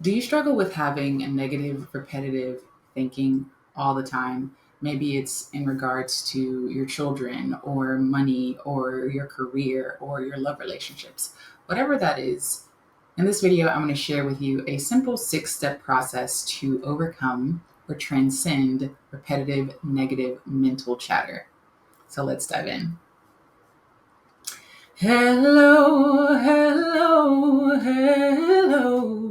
Do you struggle with having a negative, repetitive thinking all the time? Maybe it's in regards to your children or money or your career or your love relationships. Whatever that is, in this video, I'm going to share with you a simple 6 step process to overcome or transcend repetitive negative mental chatter. So let's dive in. Hello, hello, hello,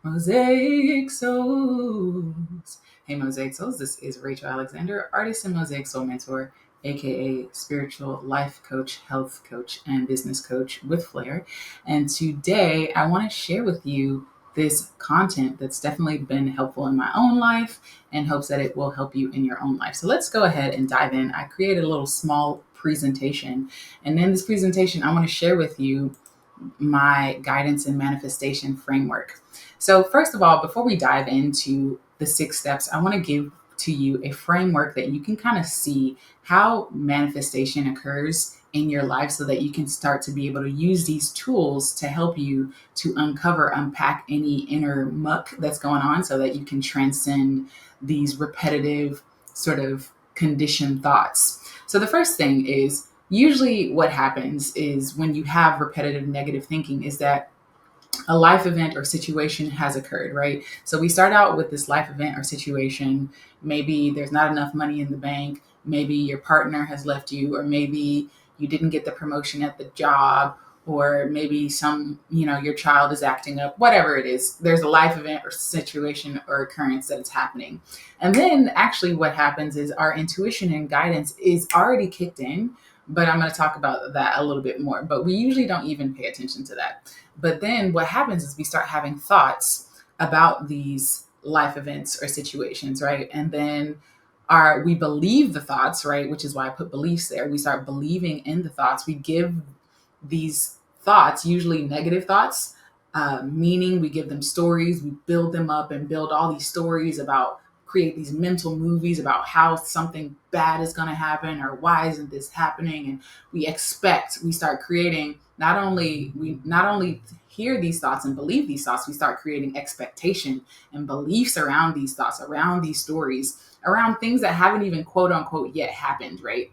Mosaic Souls. Hey, Mosaic Souls, this is Rachael Alexander, artist and Mosaic Soul mentor, aka spiritual life coach, health coach, and business coach with flair. And today I want to share with you this content that's definitely been helpful in my own life and hopes that it will help you in your own life. So let's go ahead and dive in. I created a little small presentation, and in this presentation, I want to share with you my guidance and manifestation framework. So, first of all, before we dive into the 6 steps, I want to give to you a framework that you can kind of see how manifestation occurs in your life so that you can start to be able to use these tools to help you to unpack any inner muck that's going on so that you can transcend these repetitive sort of conditioned thoughts. So the first thing is usually what happens is when you have repetitive negative thinking is that a life event or situation has occurred, right? So we start out with this life event or situation. Maybe there's not enough money in the bank. Maybe your partner has left you, or maybe you didn't get the promotion at the job, or maybe your child is acting up, whatever it is. There's a life event or situation or occurrence that is happening. And then actually what happens is our intuition and guidance is already kicked in, but I'm going to talk about that a little bit more. But we usually don't even pay attention to that. But then what happens is we start having thoughts about these life events or situations, right? And then we believe the thoughts, right? Which is why I put beliefs there. We start believing in the thoughts. We give these thoughts, usually negative thoughts, meaning we give them stories. We build them up and build all these stories about, create these mental movies about how something bad is going to happen or why isn't this happening. And we start creating, not only hear these thoughts and believe these thoughts, we start creating expectation and beliefs around these thoughts, around these stories, around things that haven't even quote unquote yet happened, right?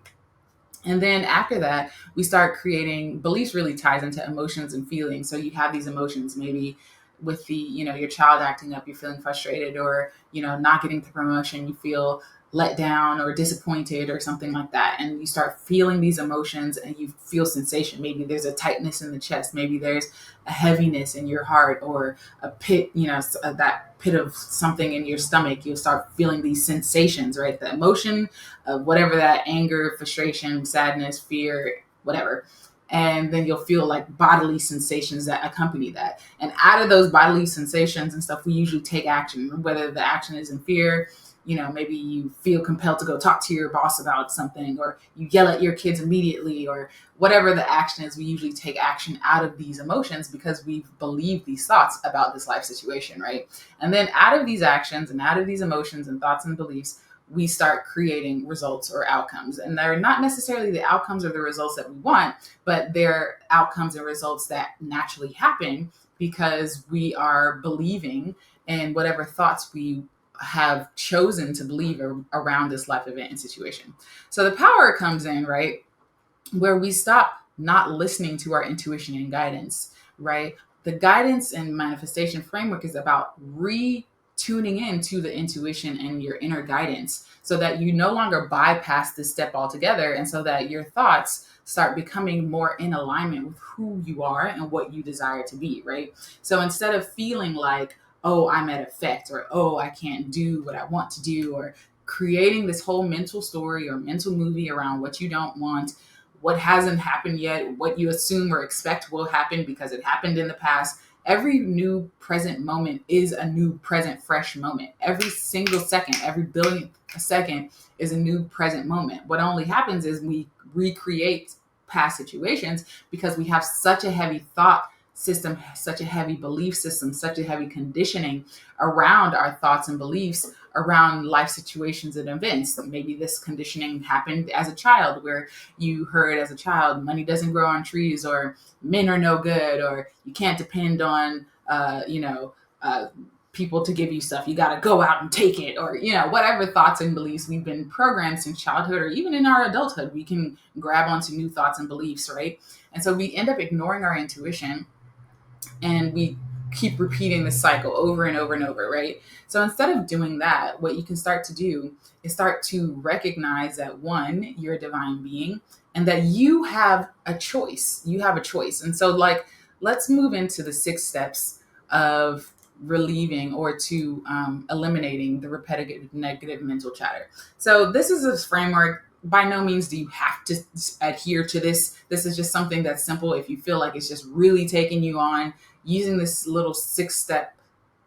And then after that, we start creating, beliefs really ties into emotions and feelings. So you have these emotions, maybe with your child acting up, you're feeling frustrated, or, not getting the promotion, you feel let down or disappointed or something like that. And you start feeling these emotions and you feel sensation. Maybe there's a tightness in the chest. Maybe there's a heaviness in your heart, or a pit, that pit of something in your stomach. You'll start feeling these sensations, right? The emotion of whatever that anger, frustration, sadness, fear, whatever. And then you'll feel like bodily sensations that accompany that. And out of those bodily sensations and stuff, we usually take action, whether the action is in fear. Maybe you feel compelled to go talk to your boss about something, or you yell at your kids immediately, or whatever the action is. We usually take action out of these emotions because we've believed these thoughts about this life situation, right? And then out of these actions and out of these emotions and thoughts and beliefs, we start creating results or outcomes. And they're not necessarily the outcomes or the results that we want, but they're outcomes and results that naturally happen because we are believing in whatever thoughts we have chosen to believe around this life event and situation. So the power comes in, right, where we stop not listening to our intuition and guidance, right? The guidance and manifestation framework is about tuning in to the intuition and your inner guidance so that you no longer bypass this step altogether, and so that your thoughts start becoming more in alignment with who you are and what you desire to be, right? So instead of feeling like, oh, I'm at effect, or oh, I can't do what I want to do, or creating this whole mental story or mental movie around what you don't want, what hasn't happened yet, what you assume or expect will happen because it happened in the past. Every new present moment is a new present fresh moment. Every single second, every billionth second is a new present moment. What only happens is we recreate past situations because we have such a heavy thought system, such a heavy belief system, such a heavy conditioning around our thoughts and beliefs around life situations and events. Maybe this conditioning happened as a child, where you heard as a child, money doesn't grow on trees, or men are no good, or you can't depend on, people to give you stuff. You got to go out and take it, or, whatever thoughts and beliefs we've been programmed since childhood, or even in our adulthood, we can grab onto new thoughts and beliefs, right? And so we end up ignoring our intuition, and we keep repeating the cycle over and over and over, right? So instead of doing that, what you can start to do is start to recognize that, one, you're a divine being, and that you have a choice. You have a choice. And so, let's move into the 6 steps of relieving or to eliminating the repetitive negative mental chatter. So this is a framework. By no means do you have to adhere to this. This is just something that's simple. If you feel like it's just really taking you on, using this little 6-step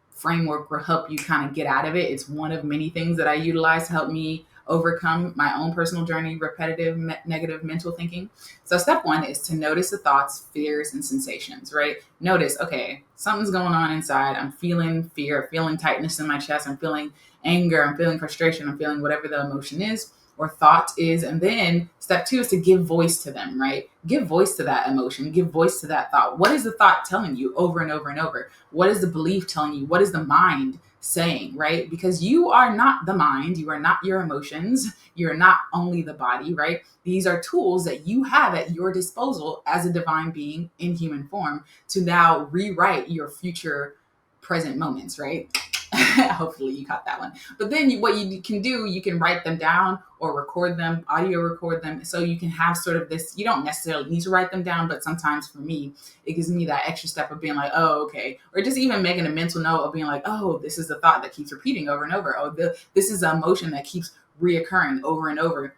framework will help you kind of get out of it. It's one of many things that I utilize to help me overcome my own personal journey, repetitive negative mental thinking. So step 1 is to notice the thoughts, fears, and sensations, right? Notice, okay, something's going on inside. I'm feeling fear, feeling tightness in my chest. I'm feeling anger. I'm feeling frustration. I'm feeling whatever the emotion is or thought is. And then step 2 is to give voice to them, right? Give voice to that emotion, give voice to that thought. What is the thought telling you over and over and over? What is the belief telling you? What is the mind saying, right? Because you are not the mind, you are not your emotions, you're not only the body, right? These are tools that you have at your disposal as a divine being in human form to now rewrite your future present moments, right? Hopefully you caught that one. But then what you can do, you can write them down or record them, audio record them. So you can have sort of this, you don't necessarily need to write them down, but sometimes for me, it gives me that extra step of being like, oh, okay. Or just even making a mental note of being like, oh, this is the thought that keeps repeating over and over. Oh, this is an emotion that keeps reoccurring over and over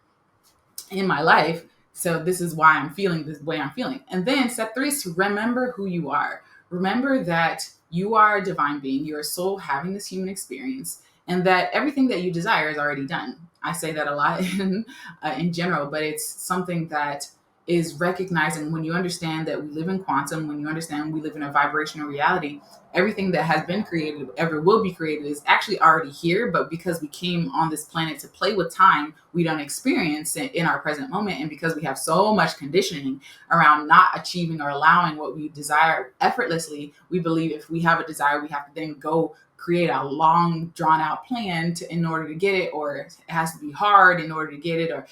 in my life. So this is why I'm feeling this way I'm feeling. And then step 3 is to remember who you are. Remember that you are a divine being. You're a soul having this human experience, and that everything that you desire is already done. I say that a lot in general, but it's something that is recognizing when you understand that we live in quantum, when you understand we live in a vibrational reality, everything that has been created, ever will be created, is actually already here. But because we came on this planet to play with time, we don't experience it in our present moment. And because we have so much conditioning around not achieving or allowing what we desire effortlessly, we believe if we have a desire, we have to then go create a long drawn out plan in order to get it, or it has to be hard in order to get it, or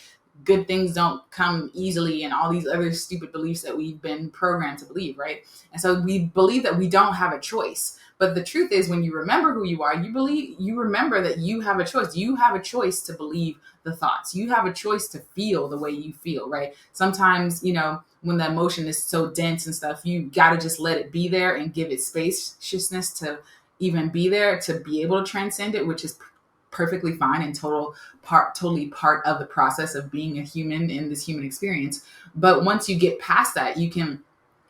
good things don't come easily, and all these other stupid beliefs that we've been programmed to believe, right? And so we believe that we don't have a choice. But the truth is, when you remember who you are, you remember that you have a choice. You have a choice to believe the thoughts. You have a choice to feel the way you feel, right? Sometimes, when the emotion is so dense and stuff, you got to just let it be there and give it spaciousness to even be there, to be able to transcend it, which is perfectly fine and totally part of the process of being a human in this human experience. But once you get past that, you can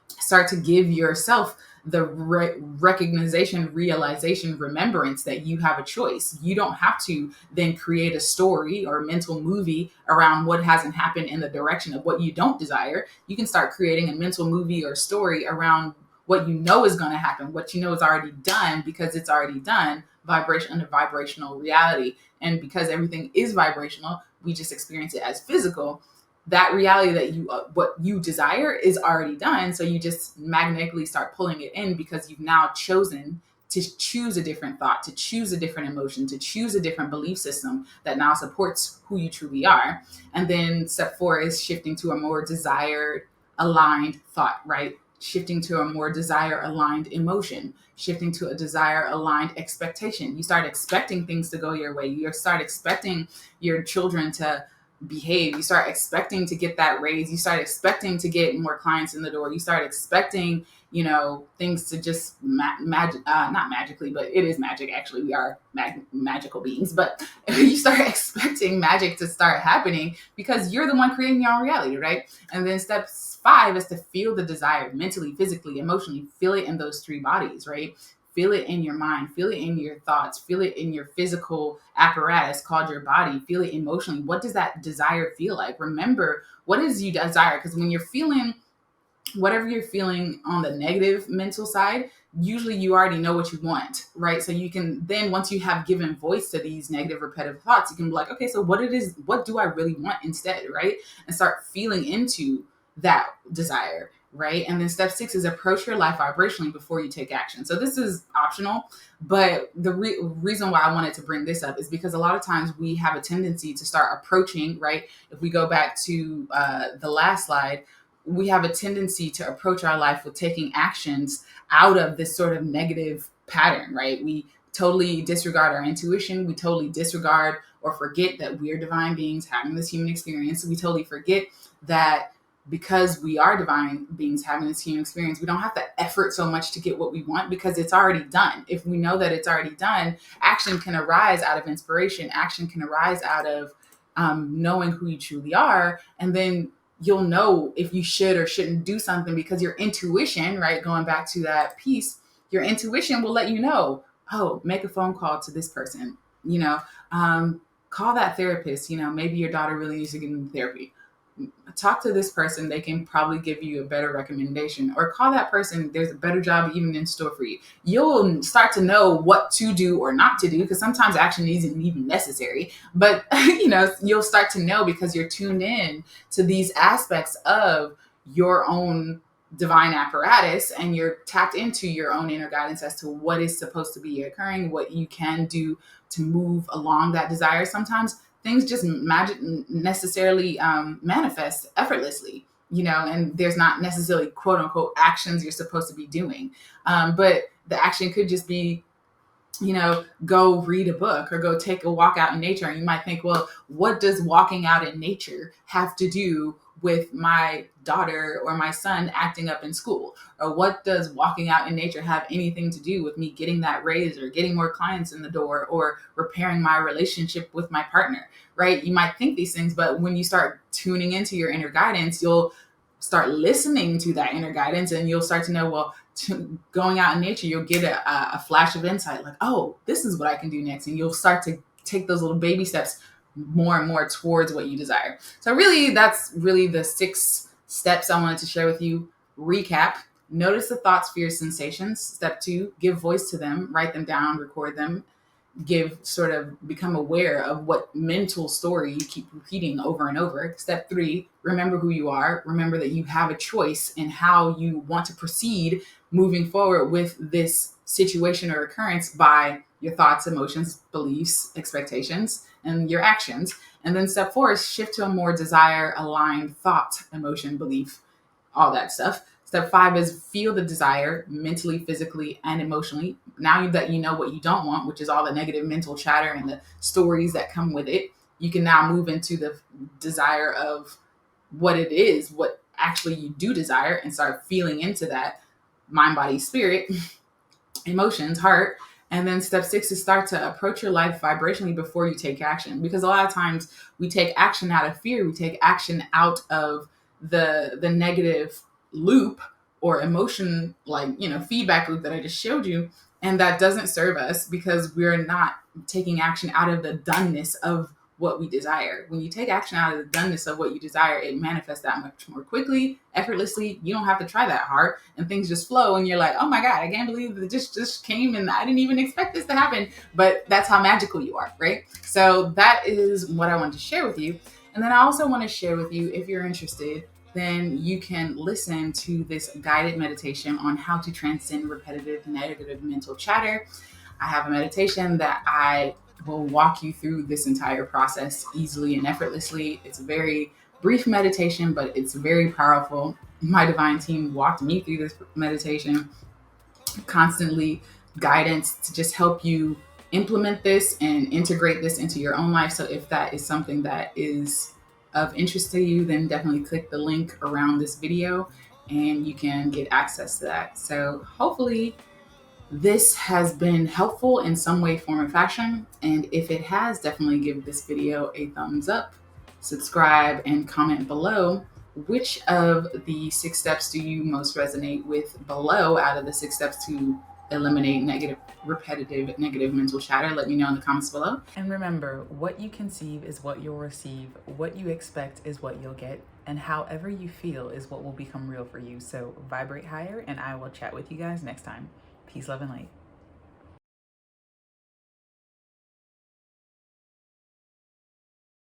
start to give yourself the recognition, realization, remembrance that you have a choice. You don't have to then create a story or a mental movie around what hasn't happened in the direction of what you don't desire. You can start creating a mental movie or story around what you know is going to happen, what you know is already done, because it's already done, vibration and vibrational reality. And because everything is vibrational, we just experience it as physical. That reality that what you desire is already done. So you just magnetically start pulling it in, because you've now chosen to choose a different thought, to choose a different emotion, to choose a different belief system that now supports who you truly are. And then step 4 is shifting to a more desired aligned thought, right? Shifting to a more desire aligned emotion, shifting to a desire aligned expectation. You start expecting things to go your way. You start expecting your children to behave. You start expecting to get that raise. You start expecting to get more clients in the door. You start expecting, things to just not magically, but it is magic. Actually, we are magical beings, but you start expecting magic to start happening because you're the one creating your own reality, right? And then step 5 is to feel the desire mentally, physically, emotionally. Feel it in those 3 bodies, right? Feel it in your mind, feel it in your thoughts, feel it in your physical apparatus called your body, feel it emotionally. What does that desire feel like? Remember, what is you desire? Because when you're feeling whatever you're feeling on the negative mental side, usually you already know what you want, right? So you can then, once you have given voice to these negative repetitive thoughts, you can be like, okay, so what do I really want instead, right? And start feeling into that desire. right? And then step 6 is approach your life vibrationally before you take action. So this is optional, but the reason why I wanted to bring this up is because a lot of times we have a tendency to start approaching, right? If we go back to the last slide, we have a tendency to approach our life with taking actions out of this sort of negative pattern, right? We totally disregard our intuition. We totally disregard or forget that we're divine beings having this human experience. We totally forget that because we are divine beings having this human experience, we don't have to effort so much to get what we want because it's already done. If we know that it's already done, action can arise out of inspiration. Action can arise out of knowing who you truly are. And then you'll know if you should or shouldn't do something because your intuition, right? Going back to that piece, your intuition will let you know, oh, make a phone call to this person, call that therapist, maybe your daughter really needs to get into therapy. Talk to this person, they can probably give you a better recommendation, or call that person, there's a better job even in store for you. You'll start to know what to do or not to do, because sometimes action isn't even necessary, but you'll start to know because you're tuned in to these aspects of your own divine apparatus, and you're tapped into your own inner guidance as to what is supposed to be occurring, what you can do to move along that desire. Sometimes things just necessarily manifest effortlessly, and there's not necessarily quote unquote actions you're supposed to be doing. But the action could just be, go read a book or go take a walk out in nature. And you might think, well, what does walking out in nature have to do with my daughter or my son acting up in school? Or what does walking out in nature have anything to do with me getting that raise or getting more clients in the door or repairing my relationship with my partner, right? You might think these things, but when you start tuning into your inner guidance, you'll start listening to that inner guidance, and you'll start to know, well, going out in nature, you'll get a flash of insight, like, oh, this is what I can do next. And you'll start to take those little baby steps more and more towards what you desire. So really, that's really the 6 steps I wanted to share with you. Recap: notice the thoughts, fears, sensations. Step 2, give voice to them, write them down, record them. Become aware of what mental story you keep repeating over and over. Step 3, remember who you are. Remember that you have a choice in how you want to proceed moving forward with this situation or occurrence by your thoughts, emotions, beliefs, expectations, and your actions. And then step 4 is shift to a more desire aligned thought, emotion, belief, all that stuff. Step 5 is feel the desire mentally, physically, and emotionally. Now that you know what you don't want, which is all the negative mental chatter and the stories that come with it, you can now move into the desire of what it is, what actually you do desire, and start feeling into that mind, body, spirit, emotions, heart. And then step 6 is start to approach your life vibrationally before you take action. Because a lot of times we take action out of fear. We take action out of the negative loop or emotion, feedback loop that I just showed you. And that doesn't serve us because we're not taking action out of the doneness of what we desire. When you take action out of the doneness of what you desire, it manifests that much more quickly, effortlessly. You don't have to try that hard, and things just flow. And you're like, oh my God, I can't believe it just came, and I didn't even expect this to happen. But that's how magical you are, right? So that is what I wanted to share with you. And then I also want to share with you, if you're interested, then you can listen to this guided meditation on how to transcend repetitive negative mental chatter. I have a meditation that I will walk you through this entire process easily and effortlessly. It's a very brief meditation, but it's very powerful. My divine team walked me through this meditation, constantly guidance to just help you implement this and integrate this into your own life. So if that is something that is of interest to you, then definitely click the link around this video and you can get access to that. So hopefully this has been helpful in some way, form, or fashion. And if it has, definitely give this video a thumbs up, subscribe, and comment below. Which of the 6 steps do you most resonate with below out of the 6 steps to eliminate repetitive negative mental chatter? Let me know in the comments below. And remember, what you conceive is what you'll receive. What you expect is what you'll get. And however you feel is what will become real for you. So vibrate higher, and I will chat with you guys next time. Peace, love, and light.